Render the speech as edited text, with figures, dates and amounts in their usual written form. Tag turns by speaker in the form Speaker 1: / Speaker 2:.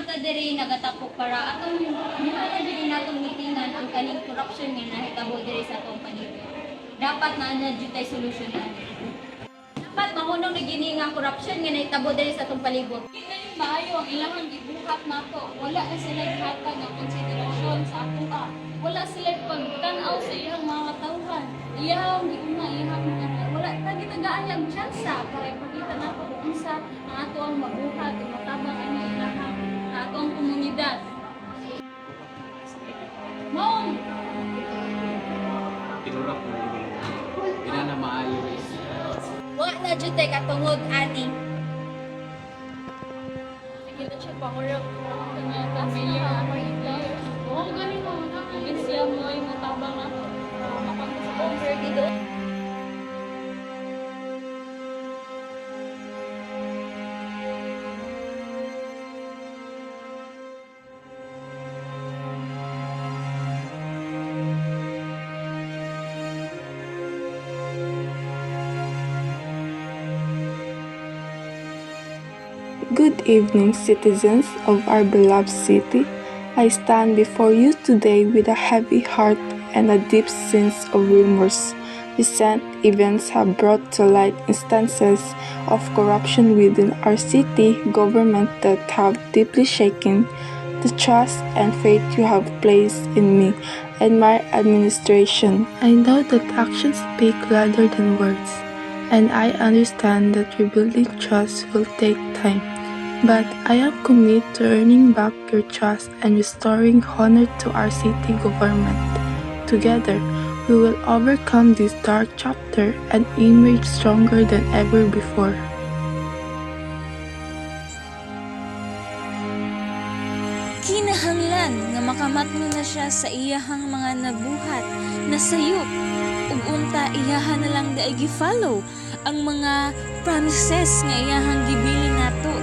Speaker 1: ta diri nagatapok para atong na diri natong mitingan ang kaning corruption nga nahitabo diri sa atong panahon. Dapat na jud tay solusyonan. Dapat mahunong na gini nga corruption nga nahitabo diri sa atong palibot.
Speaker 2: Hindi maayo ang ilahang gibuhat nato. Wala na sila gihatag ng konsiderasyon sa ato ka. Wala sila pagtanaw sa iyang mga katawhan. Iyang giuna iyang mga wala ta gitagaan yang tsansa para ipakita nato kung unsa ang ato ang mabuhat ug matabang ang ilahang ato ang komunidad. Maon
Speaker 3: Tinurap mo ginana maayo is
Speaker 1: Wa na jud tay katungod ani.
Speaker 2: kita siya pangurap kanya pamilya ako ito. Oo, galing mo. Siya mo ay matabang na
Speaker 1: Over dito.
Speaker 4: Good evening, citizens of our beloved city. I stand before you today with a heavy heart and a deep sense of remorse. Recent events have brought to light instances of corruption within our city government that have deeply shaken the trust and faith you have placed in me and my administration. I know that actions speak louder than words, and I understand that rebuilding trust will take time. But I am committed to earning back your trust and restoring honor to our city government. Together, we will overcome this dark chapter and emerge stronger than ever before.
Speaker 5: Kinahanglan nga makamatno na siya sa iyahang mga nabuhat na sayop ug unta iyahan na lang daay gi-follow ang mga promises nga iyahang gibilin nato